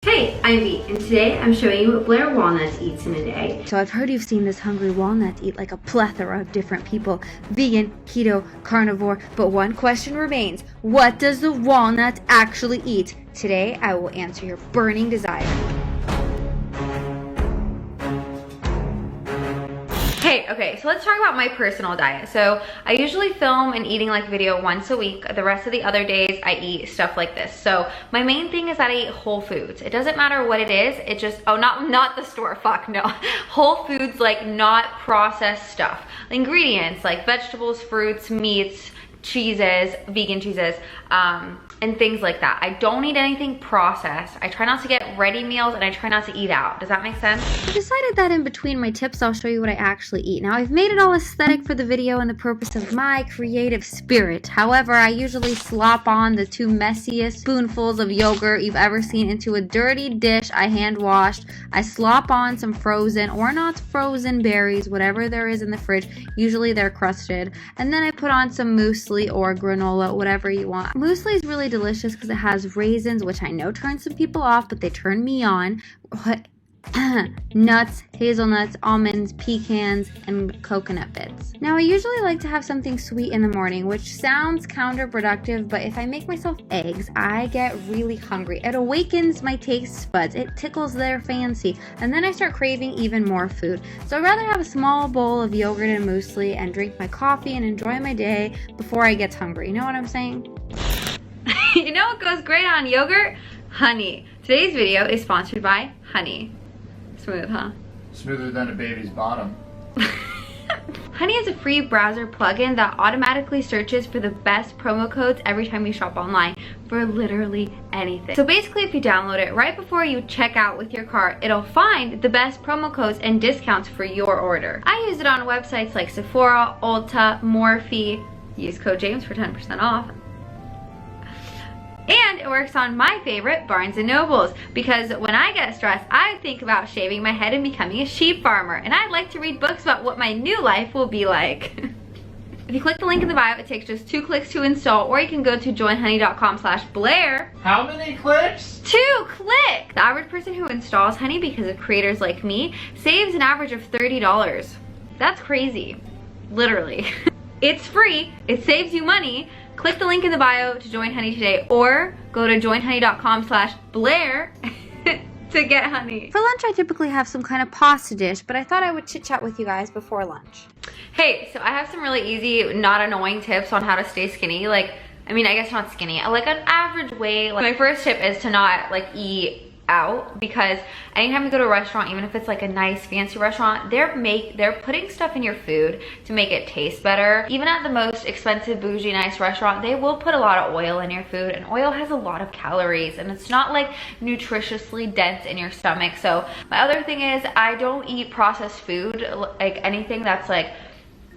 Hey, I'm V, and today I'm showing you what Blair Walnuts eats in a day. So I've heard you've seen this hungry walnut eat like a plethora of different people. Vegan, keto, carnivore, but one question remains. What does the walnut actually eat? Today I will answer your burning desire. Hey, okay, so let's talk about my personal diet. So I usually film an eating like video once a week. The rest of the other days I eat stuff like this. So my main thing is that I eat whole foods. It doesn't matter what it is. It just, oh, not the store, fuck no. Whole foods, like not processed stuff. Ingredients like vegetables, fruits, meats, cheeses, vegan cheeses, and things like that. I don't eat anything processed. I try not to get ready meals and I try not to eat out. Does that make sense? I decided that in between my tips I'll show you what I actually eat. Now I've made it all aesthetic for the video and the purpose of my creative spirit. However, I usually slop on the two messiest spoonfuls of yogurt you've ever seen into a dirty dish I hand washed. I slop on some frozen or not frozen berries, whatever there is in the fridge. Usually they're crusted. And then I put on some muesli or granola, whatever you want. Muesli is really delicious because it has raisins, which I know turns some people off, but they turn me on. Nuts, hazelnuts, almonds, pecans, and coconut bits. Now I usually like to have something sweet in the morning, which sounds counterproductive, but if I make myself eggs, I get really hungry. It awakens my taste buds, it tickles their fancy, and then I start craving even more food. So I'd rather have a small bowl of yogurt and muesli and drink my coffee and enjoy my day before I get hungry. You know what I'm saying? You know what goes great on yogurt? Honey. Today's video is sponsored by honey. Smooth, huh? Smoother than a baby's bottom. Honey is a free browser plugin that automatically searches for the best promo codes every time you shop online for literally anything. So basically, if you download it right before you check out with your cart, it'll find the best promo codes and discounts for your order. I use it on websites like Sephora, Ulta, Morphe. Use code James for 10% off. And it works on my favorite, Barnes & Nobles, because when I get stressed, I think about shaving my head and becoming a sheep farmer, and I'd like to read books about what my new life will be like. If you click the link in the bio, it takes just 2 clicks to install, or you can go to joinhoney.com/Blair. How many clicks? 2 clicks! The average person who installs Honey, because of creators like me, saves an average of $30. That's crazy. Literally. It's free, it saves you money. Click the link in the bio to join Honey today, or go to joinhoney.com/Blair to get honey. For lunch, I typically have some kind of pasta dish, but I thought I would chit chat with you guys before lunch. Hey, so I have some really easy, not annoying tips on how to stay skinny. Like, I mean, I guess not skinny, like an average weight. Like, my first tip is to not like eat out, because anytime you go to a restaurant, even if it's like a nice fancy restaurant, they're putting stuff in your food to make it taste better. Even at the most expensive bougie nice restaurant, they will put a lot of oil in your food, and oil has a lot of calories, and it's not like nutritiously dense in your stomach. So my other thing is, I don't eat processed food, like anything that's like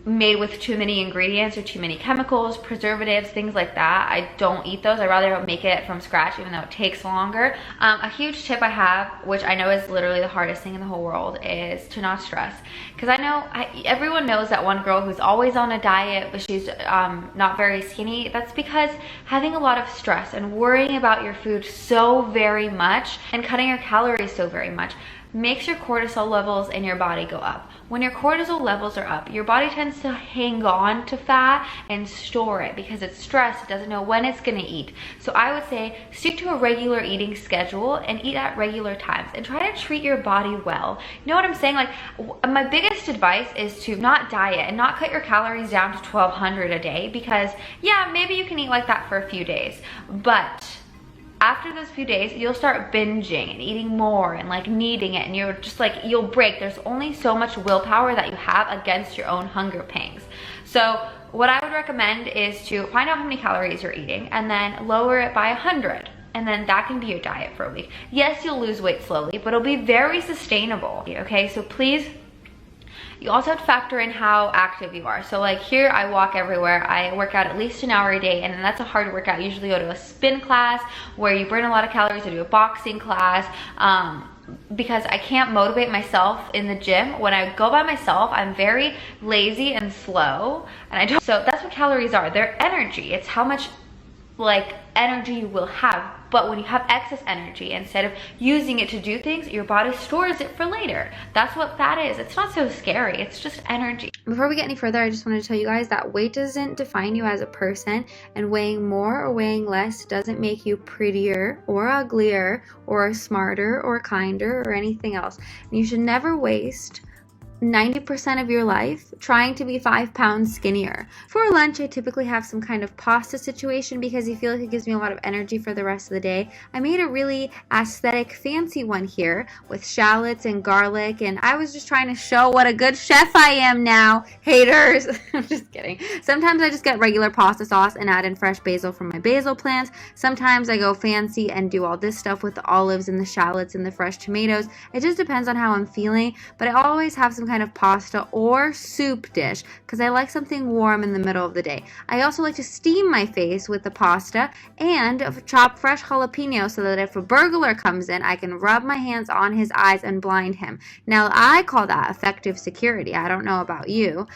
made with too many ingredients or too many chemicals, preservatives, things like that. I don't eat those. I'd rather make it from scratch, even though it takes longer. A huge tip I have, which I know is literally the hardest thing in the whole world, is to not stress. Because I know everyone knows that one girl who's always on a diet, but she's not very skinny. That's because having a lot of stress and worrying about your food so very much and cutting your calories so very much makes your cortisol levels in your body go up. When your cortisol levels are up, your body tends to hang on to fat and store it because it's stressed. It doesn't know when it's gonna eat. So I would say stick to a regular eating schedule and eat at regular times and try to treat your body well. You know what I'm saying? Like, my biggest advice is to not diet and not cut your calories down to 1,200 a day, because yeah, maybe you can eat like that for a few days, but after those few days, you'll start binging and eating more and like needing it, and you're just like, you'll break. There's only so much willpower that you have against your own hunger pangs. So what I would recommend is to find out how many calories you're eating and then lower it by 100. And then that can be your diet for a week. Yes, you'll lose weight slowly, but it'll be very sustainable. Okay, so please, you also have to factor in how active you are. So like here, I walk everywhere. I work out at least an hour a day, and then that's a hard workout. I usually go to a spin class where you burn a lot of calories. I do a boxing class because I can't motivate myself in the gym. When I go by myself, I'm very lazy and slow, and I don't. So that's what calories are. They're energy. It's how much like energy you will have. But when you have excess energy, instead of using it to do things, your body stores it for later. That's what fat is. It's not so scary. It's just energy. Before we get any further, I just wanted to tell you guys that weight doesn't define you as a person, and weighing more or weighing less doesn't make you prettier or uglier or smarter or kinder or anything else. And you should never waste 90% of your life trying to be 5 pounds skinnier. For lunch, I typically have some kind of pasta situation because I feel like it gives me a lot of energy for the rest of the day. I made a really aesthetic, fancy one here with shallots and garlic, and I was just trying to show what a good chef I am now, haters. I'm just kidding. Sometimes I just get regular pasta sauce and add in fresh basil from my basil plants. Sometimes I go fancy and do all this stuff with the olives and the shallots and the fresh tomatoes. It just depends on how I'm feeling, but I always have some kind of pasta or soup dish because I like something warm in the middle of the day. I also like to steam my face with the pasta and chop fresh jalapeno so that if a burglar comes in, I can rub my hands on his eyes and blind him. Now, I call that effective security. I don't know about you.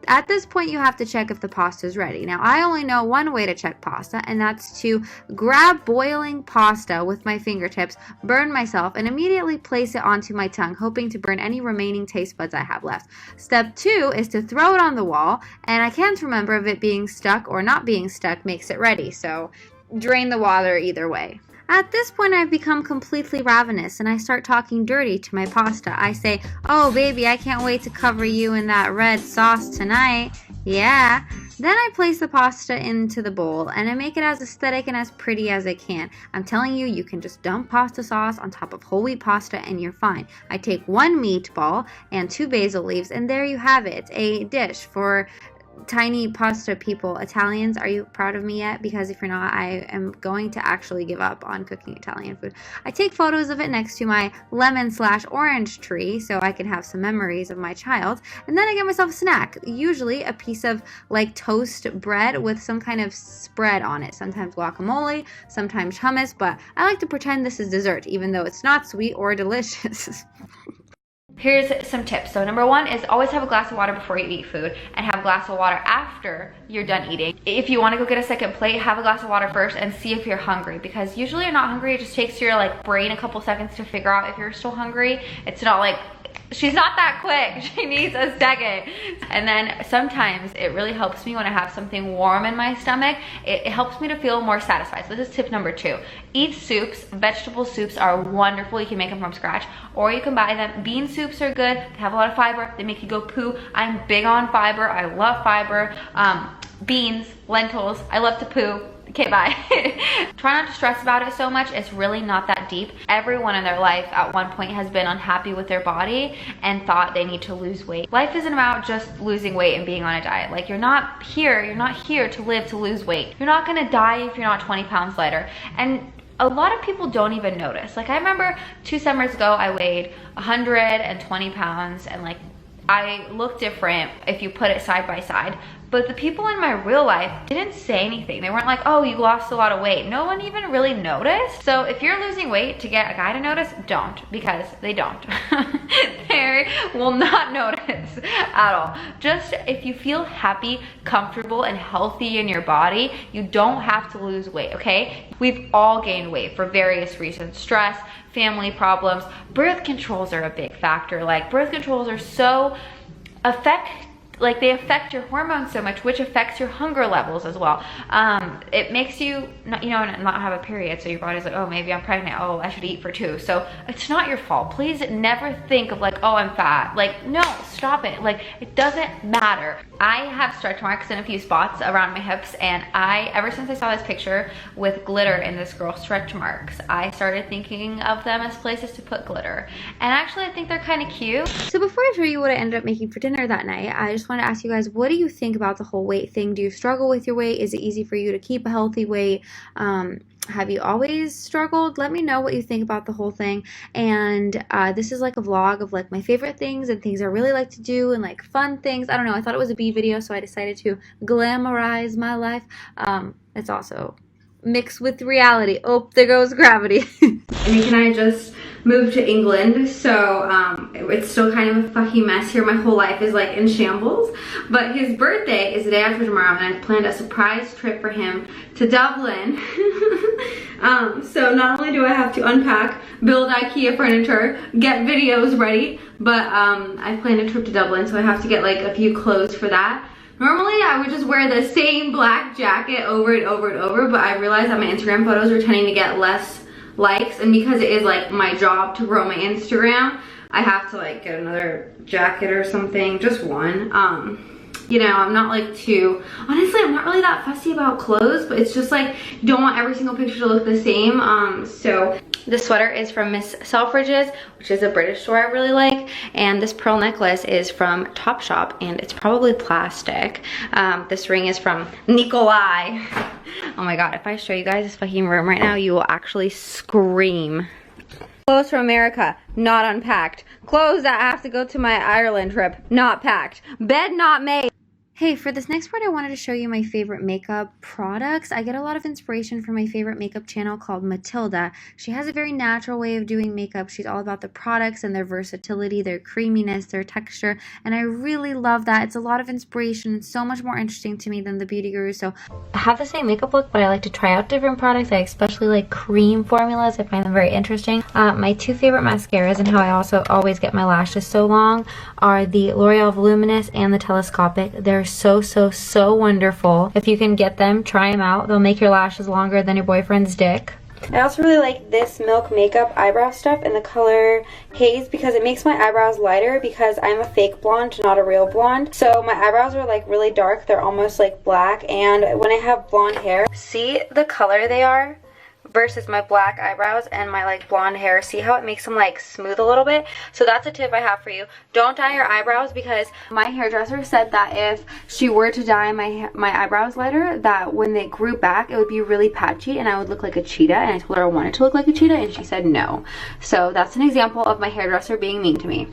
At this point, you have to check if the pasta is ready. Now, I only know one way to check pasta, and that's to grab boiling pasta with my fingertips, burn myself, and immediately place it onto my tongue, hoping to burn any remaining taste buds I have left. Step 2 is to throw it on the wall, and I can't remember if it being stuck or not being stuck makes it ready, so drain the water either way. At this point, I've become completely ravenous, and I start talking dirty to my pasta. I say, "Oh, baby, I can't wait to cover you in that red sauce tonight." Yeah. Then I place the pasta into the bowl, and I make it as aesthetic and as pretty as I can. I'm telling you, you can just dump pasta sauce on top of whole wheat pasta, and you're fine. I take 1 meatball and 2 basil leaves, and there you have it. A dish for tiny pasta people. Italians, are you proud of me yet? Because if you're not, I am going to actually give up on cooking Italian food. I take photos of it next to my lemon/orange tree so I can have some memories of my child, and then I get myself a snack, usually a piece of like toast bread with some kind of spread on it, sometimes guacamole, sometimes hummus, but I like to pretend this is dessert even though it's not sweet or delicious. Here's some tips. So number 1 is always have a glass of water before you eat food, and have a glass of water after you're done eating. If you want to go get a second plate, have a glass of water first and see if you're hungry, because usually you're not hungry. It just takes your like brain a couple seconds to figure out if you're still hungry. It's not like, she's not that quick, she needs a second. And then sometimes it really helps me when I have something warm in my stomach. It helps me to feel more satisfied. So this is tip number 2. Eat soups. Vegetable soups are wonderful. You can make them from scratch, or you can buy them. Bean soups are good. They have a lot of fiber. They make you go poo. I'm big on fiber. I love fiber. Beans, lentils, I love to poo. Okay, bye. Try not to stress about it so much. It's really not that deep. Everyone in their life at one point has been unhappy with their body and thought they need to lose weight. Life isn't about just losing weight and being on a diet. Like, you're not here to live to lose weight. You're not gonna die if you're not 20 pounds lighter. And a lot of people don't even notice. Like, I remember 2 summers ago, I weighed 120 pounds, and like, I look different if you put it side by side. But the people in my real life didn't say anything. They weren't like, "Oh, you lost a lot of weight." No one even really noticed. So if you're losing weight to get a guy to notice, don't, because they don't. They will not notice at all. Just if you feel happy, comfortable, and healthy in your body, you don't have to lose weight, okay? We've all gained weight for various reasons. Stress, family problems, birth controls are a big factor. Like, birth controls are so they affect your hormones so much, which affects your hunger levels as well. It makes you not have a period, so your body's like, "Oh, maybe I'm pregnant. Oh, I should eat for 2." So it's not your fault. Please never think of like, "Oh, I'm fat." Like, no, stop it. Like, it doesn't matter. I have stretch marks in a few spots around my hips, and ever since I saw this picture with glitter in this girl's stretch marks, I started thinking of them as places to put glitter. And actually, I think they're kind of cute. So before I show you what I ended up making for dinner that night, I just want to ask you guys, what do you think about the whole weight thing? Do you struggle with your weight? Is it easy for you to keep a healthy weight? Have you always struggled? Let me know what you think about the whole thing. And this is like a vlog of like my favorite things and things I really like to do and like fun things. I don't know, I thought it was a bee video, so I decided to glamorize my life. It's also mixed with reality. Oh, there goes gravity. I mean, can I just moved to England, so it's still kind of a fucking mess here. My whole life is like in shambles. But his birthday is the day after tomorrow, and I planned a surprise trip for him to Dublin. So not only do I have to unpack, build IKEA furniture, get videos ready, but I planned a trip to Dublin, so I have to get like a few clothes for that. Normally I would just wear the same black jacket over and over and over, but I realized that my Instagram photos are tending to get less likes, and because it is like my job to grow my Instagram, I have to like get another jacket or something, just one. You know, I'm not like too, honestly, I'm not really that fussy about clothes, but it's just like, you don't want every single picture to look the same. So this sweater is from Miss Selfridges, which is a British store I really like. And this pearl necklace is from Topshop, and it's probably plastic. This ring is from Nikolai. Oh my God, if I show you guys this fucking room right now, you will actually scream. Clothes from America, not unpacked. Clothes that have to go to my Ireland trip, not packed. Bed not made. Hey, for this next part, I wanted to show you my favorite makeup products. I get a lot of inspiration from my favorite makeup channel called Matilda. She has a very natural way of doing makeup. She's all about the products and their versatility, their creaminess, their texture, and I really love that. It's a lot of inspiration and so much more interesting to me than the beauty guru. So I have the same makeup look, but I like to try out different products. I especially like cream formulas. I find them very interesting. My two favorite mascaras, and how I also always get my lashes so long, are the L'Oreal Voluminous and the Telescopic. They're so wonderful. If you can get them, try them out. They'll make your lashes longer than your boyfriend's dick. I also really like this Milk Makeup eyebrow stuff in the color Haze because it makes my eyebrows lighter, because I'm a fake blonde, not a real blonde. So my eyebrows are like really dark. They're almost like black, and when I have blonde hair, see the color they are versus my black eyebrows and my like blonde hair. See how it makes them like smooth a little bit? So that's a tip I have for you. Don't dye your eyebrows, because my hairdresser said that if she were to dye my eyebrows lighter, that when they grew back it would be really patchy and I would look like a cheetah, and I told her I wanted to look like a cheetah and she said no. So that's an example of my hairdresser being mean to me.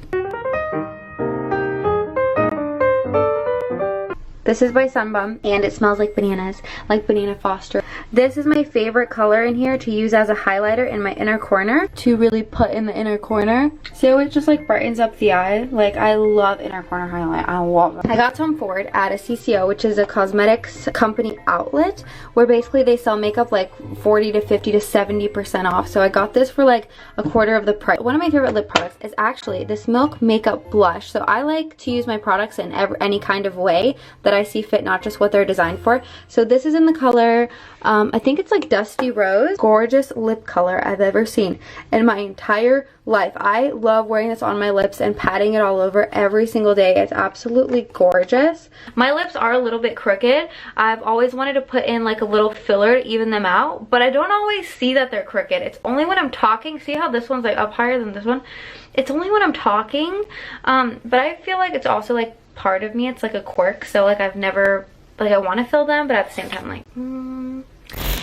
This is by Sunbum, and it smells like bananas, like Banana Foster. This is my favorite color in here to use as a highlighter in my inner corner, to really put in the inner corner. So it just like brightens up the eye. Like, I love inner corner highlight. I love it. I got Tom Ford at a CCO, which is a cosmetics company outlet, where basically they sell makeup like 40 to 50 to 70% off. So I got this for like a quarter of the price. One of my favorite lip products is actually this Milk Makeup Blush. So I like to use my products in any kind of way that I see fit, not just what they're designed for. So this is in the color, I think it's like Dusty Rose. Gorgeous lip color I've ever seen in my entire life. I love wearing this on my lips and patting it all over every single day. It's absolutely gorgeous. My lips are a little bit crooked. I've always wanted to put in like a little filler to even them out, but I don't always see that they're crooked. It's only when I'm talking. See how this one's like up higher than this one? It's only when I'm talking, but I feel like it's also like part of me. It's like a quirk, so like I've never, like, I want to fill them, but at the same time like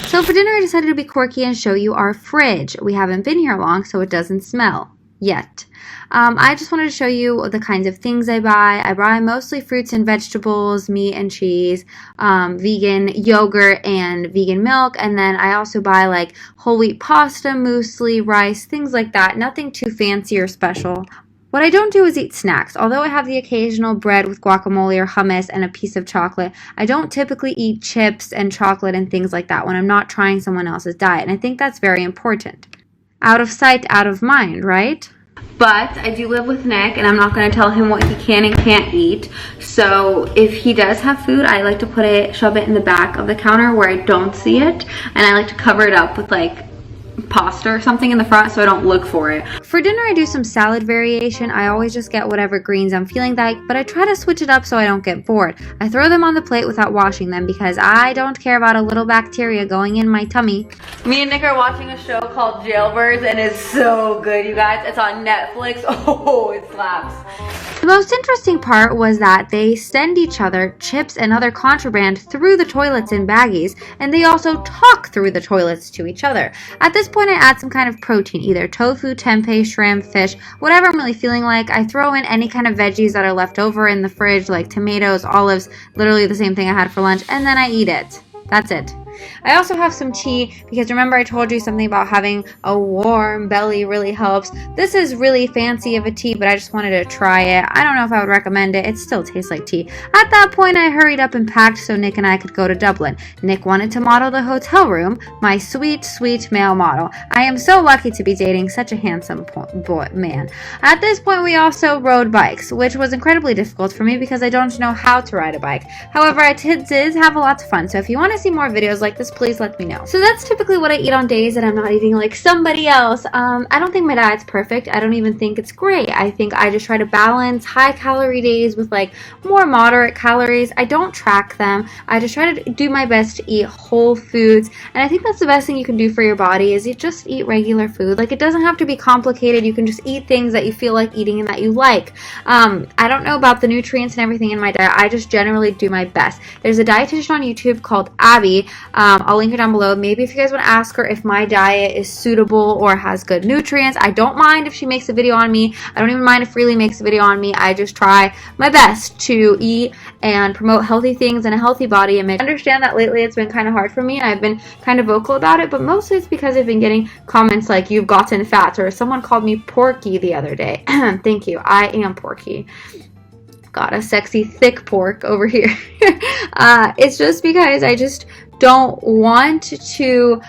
So for dinner I decided to be quirky and show you our fridge. We haven't been here long, so it doesn't smell yet. I just wanted to show you the kinds of things I buy. I buy mostly fruits and vegetables, meat and cheese, vegan yogurt and vegan milk, and then I also buy like whole wheat pasta, muesli, rice, things like that. Nothing too fancy or special. What I don't do is eat snacks. Although I have the occasional bread with guacamole or hummus and a piece of chocolate, I don't typically eat chips and chocolate and things like that when I'm not trying someone else's diet, and I think that's very important. Out of sight, out of mind, right? But I do live with Nick, and I'm not going to tell him what he can and can't eat. So if he does have food, I like to shove it in the back of the counter where I don't see it, and I like to cover it up with like pasta or something in the front so I don't look for it. For dinner I do some salad variation. I always just get whatever greens I'm feeling like, but I try to switch it up so I don't get bored. I throw them on the plate without washing them because I don't care about a little bacteria going in my tummy. Me and Nick are watching a show called Jailbirds, and it's so good, you guys. It's on Netflix. Oh, it slaps. The most interesting part was that they send each other chips and other contraband through the toilets in baggies, and they also talk through the toilets to each other. At this point I add some kind of protein, either tofu, tempeh, shrimp, fish, whatever I'm really feeling like. I throw in any kind of veggies that are left over in the fridge, like tomatoes, olives, literally the same thing I had for lunch, and then I eat it. That's it. I also have some tea because remember I told you something about having a warm belly really helps. This is really fancy of a tea, but I just wanted to try it. I don't know if I would recommend it. It still tastes like tea. At that point, I hurried up and packed so Nick and I could go to Dublin. Nick wanted to model the hotel room, my sweet, sweet male model. I am so lucky to be dating such a handsome man. At this point, we also rode bikes, which was incredibly difficult for me because I don't know how to ride a bike. However, I did have a lot of fun, so if you want to see more videos like this, please let me know. So that's typically what I eat on days that I'm not eating like somebody else. I don't think my diet's perfect. I don't even think it's great. I think I just try to balance high calorie days with like more moderate calories. I don't track them. I just try to do my best to eat whole foods, and I think that's the best thing you can do for your body is you just eat regular food. Like, it doesn't have to be complicated. You can just eat things that you feel like eating and that you like. I don't know about the nutrients and everything in my diet. I just generally do my best. There's a dietitian on YouTube called Abby. I'll link her down below. Maybe if you guys want to ask her if my diet is suitable or has good nutrients. I don't mind if she makes a video on me. I don't even mind if Freely makes a video on me. I just try my best to eat and promote healthy things and a healthy body image. I understand that lately it's been kind of hard for me and I've been kind of vocal about it, but mostly it's because I've been getting comments like, you've gotten fat, or someone called me porky the other day. Thank you. I am porky. Got a sexy thick pork over here. It's just because I just don't want to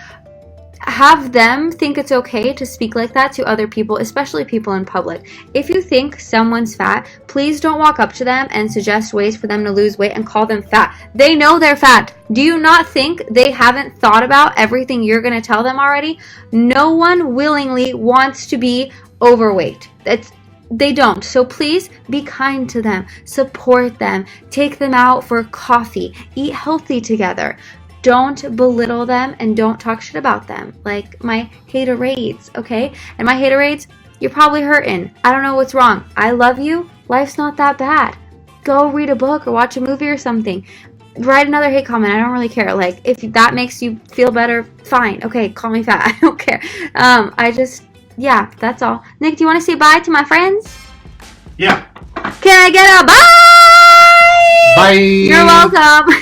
have them think it's okay to speak like that to other people, especially people in public. If you think someone's fat, please don't walk up to them and suggest ways for them to lose weight and call them fat. They know they're fat. Do you not think they haven't thought about everything you're going to tell them already? No one willingly wants to be overweight. They don't. So please be kind to them, support them, take them out for coffee, eat healthy together. Don't belittle them and don't talk shit about them. Like my haterades, okay? And my haterades, you're probably hurting. I don't know what's wrong. I love you. Life's not that bad. Go read a book or watch a movie or something. Write another hate comment. I don't really care. Like, if that makes you feel better, fine. Okay, call me fat. I don't care. Yeah, that's all. Nick, do you want to say bye to my friends? Yeah. Can I get a bye? Bye. You're welcome.